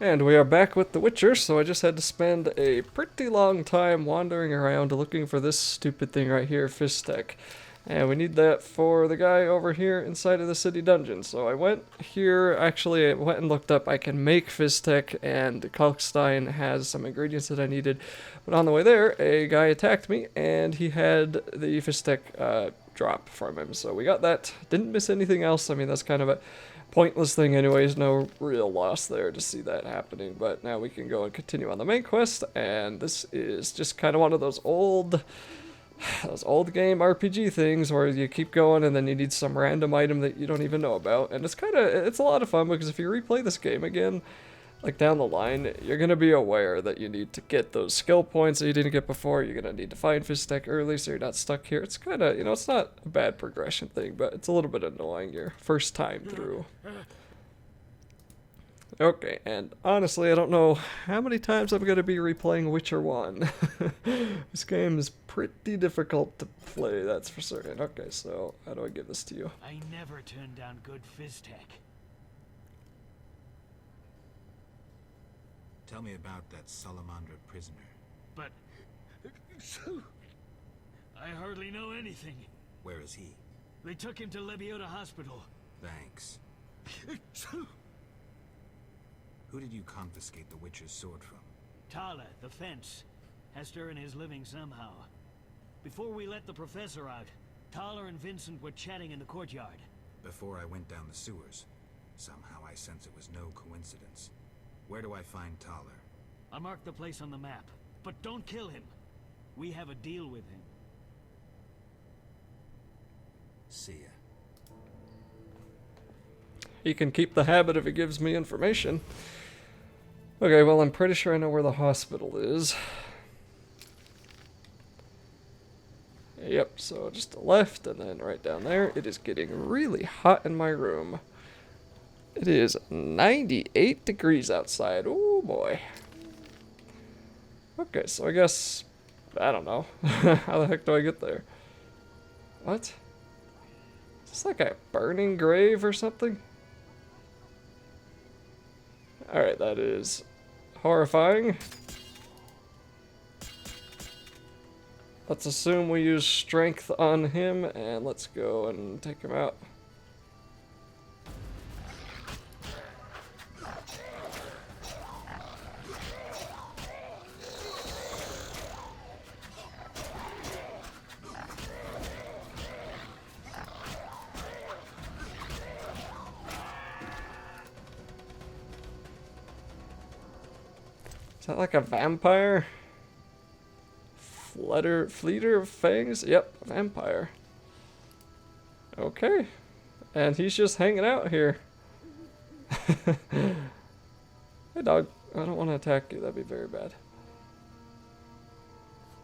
And we are back with The Witcher, so I just had to spend a pretty long time wandering around looking for this stupid thing right here, Fistek. And we need that for the guy over here inside of the city dungeon. So I went here, actually I went and looked up, I can make Fistek, and Kalkstein has some ingredients that I needed. But on the way there, a guy attacked me, and he had the Fistek drop from him. So we got that, didn't miss anything else. I mean, that's kind of a pointless thing anyways, no real loss there to see that happening, but now we can go and continue on the main quest, and this is just kind of one of those old game RPG things where you keep going and then you need some random item that you don't even know about, and it's a lot of fun because if you replay this game again, like down the line, you're going to be aware that you need to get those skill points that you didn't get before. You're going to need to find Fistek early so you're not stuck here. It's kind of, it's not a bad progression thing, but it's a little bit annoying your first time through. Okay, and honestly, I don't know how many times I'm going to be replaying Witcher 1. This game is pretty difficult to play, that's for certain. Okay, so how do I give this to you? I never turned down good Fistek. Tell me about that Salamandra prisoner. But I hardly know anything. Where is he? They took him to Lebiota Hospital. Thanks. Who did you confiscate the Witcher's sword from? Tala, the fence, has to earn his living somehow. Before we let the professor out, Tala and Vincent were chatting in the courtyard. Before I went down the sewers. Somehow I sense it was no coincidence. Where do I find Thaler? I marked the place on the map, but don't kill him. We have a deal with him. See ya. He can keep the habit if he gives me information. Okay, well, I'm pretty sure I know where the hospital is. Yep, so just to the left, and then right down there. It is getting really hot in my room. It is 98 degrees outside. Oh boy. Okay, so I guess, I don't know. How the heck do I get there? What? Is this like a burning grave or something? Alright, that is horrifying. Let's assume we use strength on him, and let's go and take him out. Is that like a vampire? Fleeter of fangs? Yep, a vampire. Okay. And he's just hanging out here. Hey dog, I don't want to attack you, that'd be very bad.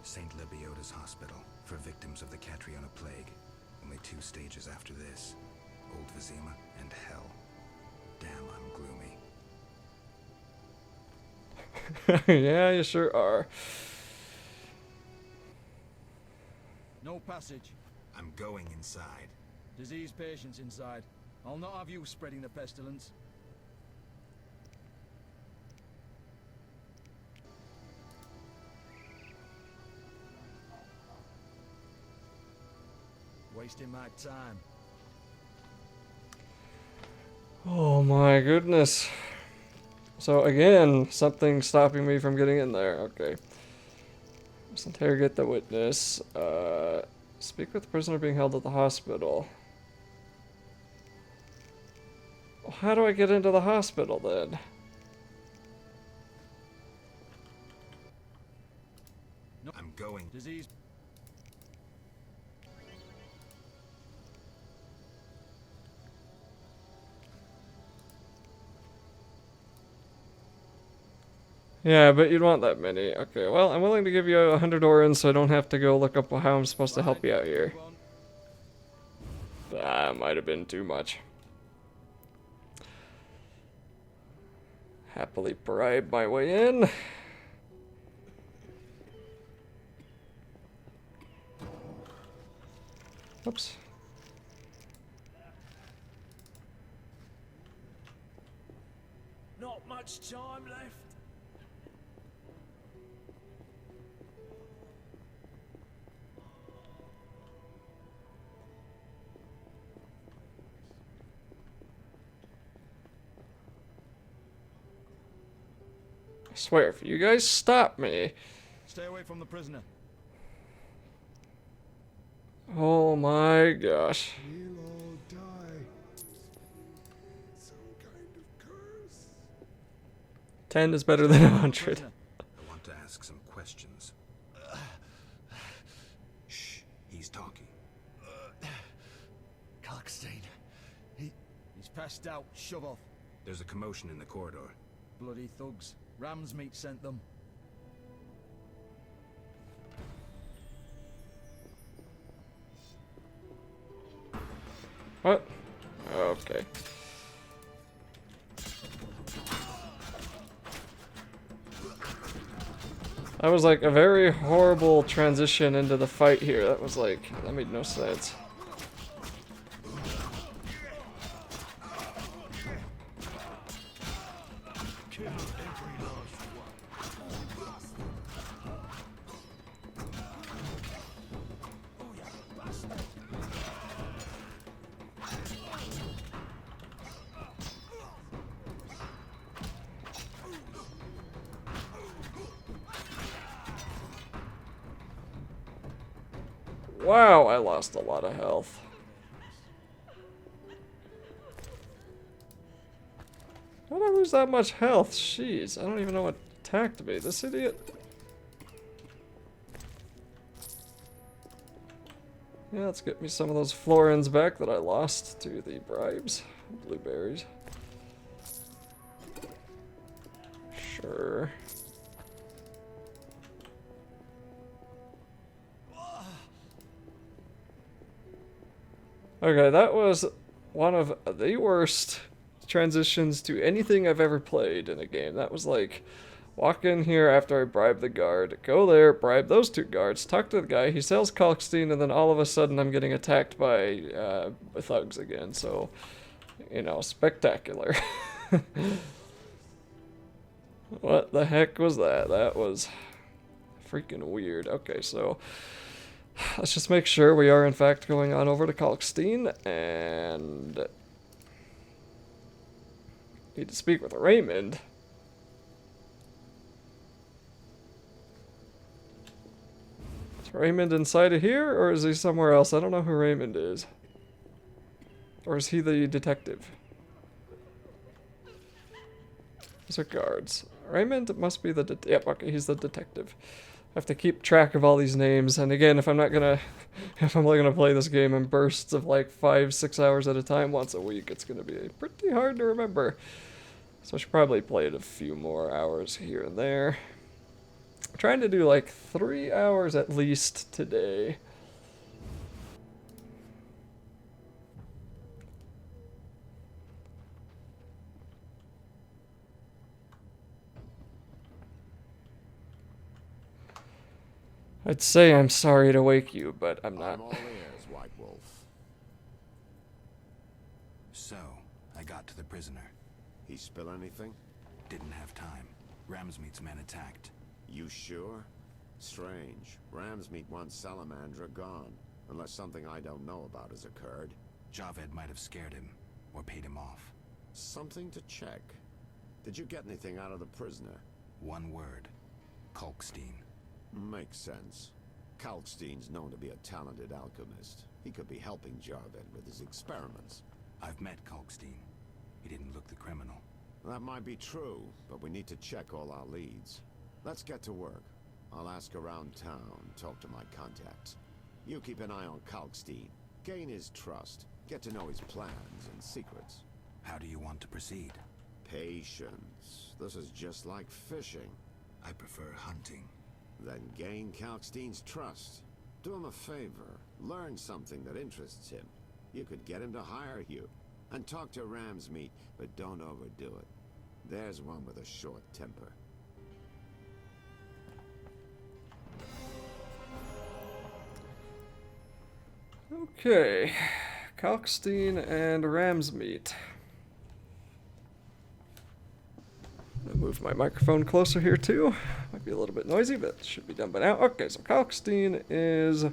St. Lebiota's hospital for victims of the Catriona plague. Only 2 stages after this. Old Vizima and hell. Damn, I'm gloomy. Yeah, you sure are. No passage. I'm going inside. Diseased patients inside. I'll not have you spreading the pestilence. Wasting my time. Oh my goodness. So again, something stopping me from getting in there. Okay. Let's interrogate the witness. Speak with the prisoner being held at the hospital. How do I get into the hospital then? No, I'm going. Disease. Yeah, but you'd want that many. Okay, well, I'm willing to give you 100 orans so I don't have to go look up how I'm supposed to help you out here. That might have been too much. Happily bribe my way in. Oops. Not much much time left? I swear, if you guys stop me. Stay away from the prisoner. Oh my gosh. We'll all die. Some kind of curse. 10 is better than 100. Prisoner. I want to ask some questions. Shh, he's talking. Kalkstein. He's passed out. Shove off. There's a commotion in the corridor. Bloody thugs. Ramsmeat sent them. What? Okay. That was like a very horrible transition into the fight here. That was like, that made no sense. Kill every last one. Wow, I lost a lot of health. How did I lose that much health? Jeez, I don't even know what attacked me. This idiot. Yeah, let's get me some of those florins back that I lost to the bribes. Blueberries. Sure. Okay, that was one of the worst transitions to anything I've ever played in a game. That was like, walk in here after I bribe the guard, go there, bribe those two guards, talk to the guy, he sells Kalkstein, and then all of a sudden I'm getting attacked by thugs again. So, you know, spectacular. What the heck was that? That was freaking weird. Okay, so let's just make sure we are in fact going on over to Kalkstein, and need to speak with Raymond. Is Raymond inside of here, or is he somewhere else? I don't know who Raymond is. Or is he the detective? These are guards. Raymond must be the yep, okay, he's the detective. I have to keep track of all these names, and again, if I'm only gonna play this game in bursts of like 5-6 hours at a time once a week, it's gonna be pretty hard to remember. So I should probably play it a few more hours here and there. I'm trying to do like 3 hours at least today. I'd say I'm sorry to wake you, but I'm not. I'm all ears, White Wolf. So, I got to the prisoner. He spill anything? Didn't have time. Ramsmeat's men attacked. You sure? Strange. Ramsmeat wants Salamandra gone. Unless something I don't know about has occurred. Javed might have scared him, or paid him off. Something to check. Did you get anything out of the prisoner? One word. Kalkstein. Makes sense. Kalkstein's known to be a talented alchemist. He could be helping Javed with his experiments. I've met Kalkstein. He didn't look the criminal. That might be true, but we need to check all our leads. Let's get to work. I'll ask around town, talk to my contacts. You keep an eye on Kalkstein. Gain his trust. Get to know his plans and secrets. How do you want to proceed? Patience. This is just like fishing. I prefer hunting. Then gain Kalkstein's trust. Do him a favor. Learn something that interests him. You could get him to hire you. And talk to Ramsmeat, but don't overdo it. There's one with a short temper. Okay. Kalkstein and Ramsmeat. move my microphone closer here too. Might be a little bit noisy, but it should be done by now. Okay, so Kalkstein is,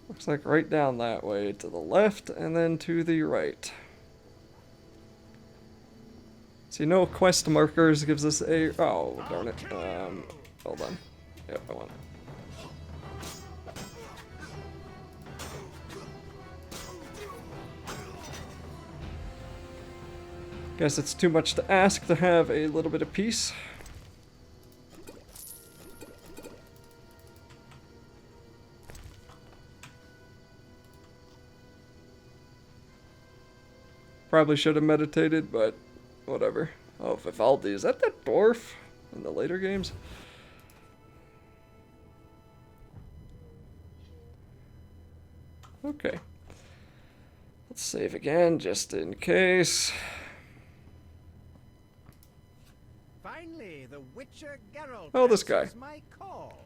looks like right down that way to the left and then to the right. See, no quest markers gives us a, oh darn it, hold on. Yep, I want it. Guess it's too much to ask to have a little bit of peace. Probably should have meditated, but whatever. Oh, Vivaldi, is that dwarf in the later games? Okay. Let's save again, just in case. Finally, the Witcher Geralt. Oh, this guy. answers my call.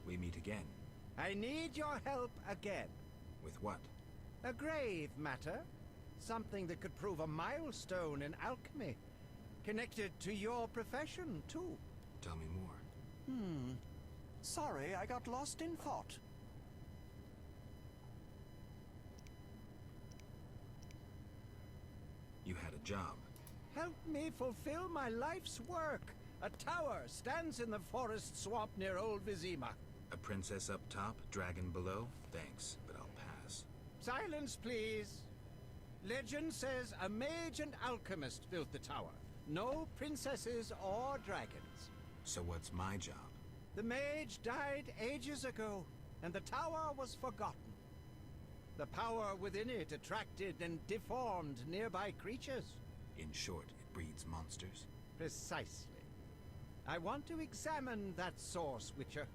We meet again. I need your help again. With what? A grave matter. Something that could prove a milestone in alchemy. Connected to your profession, too. Tell me more. Sorry, I got lost in thought. You had a job. Help me fulfill my life's work. A tower stands in the forest swamp near Old Vizima. A princess up top, dragon below? Thanks, but I'll pass. Silence, please. Legend says a mage and alchemist built the tower. No princesses or dragons. So what's my job? The mage died ages ago, and the tower was forgotten. The power within it attracted and deformed nearby creatures. In short, it breeds monsters. Precisely. I want to examine that source, Witcher,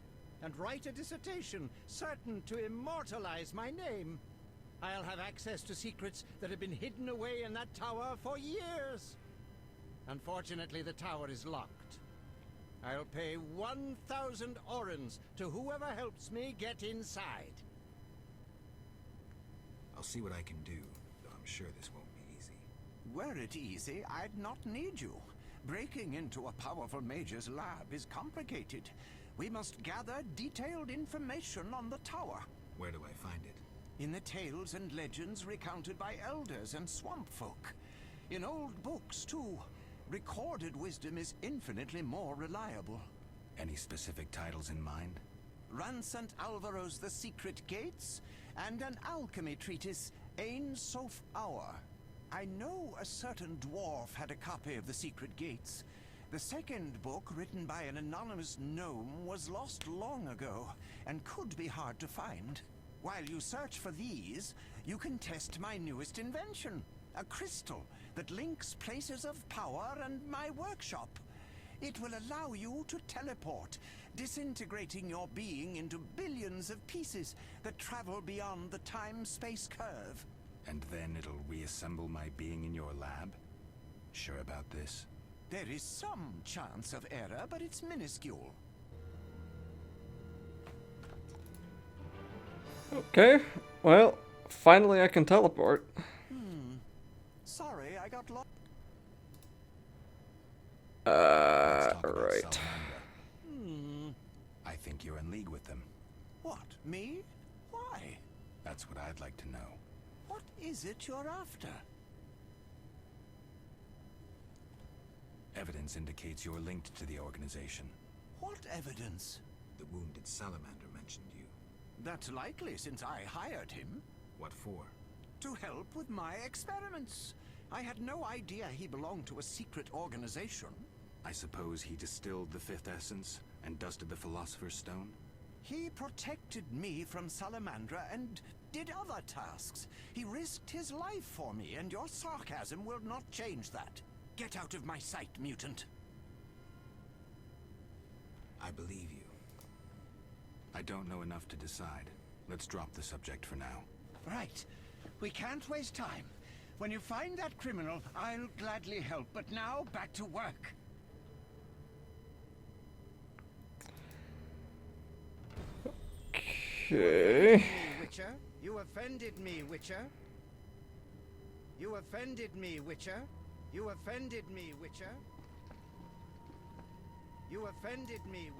and write a dissertation certain to immortalize my name. I'll have access to secrets that have been hidden away in that tower for years. Unfortunately, the tower is locked. I'll pay 1,000 orens to whoever helps me get inside. I'll see what I can do, though I'm sure this won't be easy. Were it easy, I'd not need you. Breaking into a powerful mage's lab is complicated. We must gather detailed information on the tower. Where do I find it? In the tales and legends recounted by elders and swamp folk. In old books, too. Recorded wisdom is infinitely more reliable. Any specific titles in mind? Ransant Alvaro's The Secret Gates, and an alchemy treatise, Ain Soph Hour. I know a certain dwarf had a copy of The Secret Gates. The second book, written by an anonymous gnome, was lost long ago, and could be hard to find. While you search for these, you can test my newest invention, a crystal that links places of power and my workshop. It will allow you to teleport, disintegrating your being into billions of pieces that travel beyond the time-space curve. And then it'll reassemble my being in your lab? Sure about this? There is some chance of error, but it's minuscule. Okay, well, finally I can teleport. Sorry, I got lost. Let's talk about Right. Salamandra. I think you're in league with them. What, me? Why? That's what I'd like to know. What is it you're after? Evidence indicates you're linked to the organization. What evidence? The wounded salamander mentioned you. That's likely, since I hired him. What for? To help with my experiments. I had no idea he belonged to a secret organization. I suppose he distilled the fifth essence and dusted the Philosopher's Stone? He protected me from Salamandra and did other tasks. He risked his life for me, and your sarcasm will not change that. Get out of my sight, mutant. I believe you. I don't know enough to decide. Let's drop the subject for now. Right. We can't waste time. When you find that criminal, I'll gladly help. But now, back to work. Okay. Witcher, you offended me, Witcher. You offended me, Witcher. You offended me, Witcher. You offended me with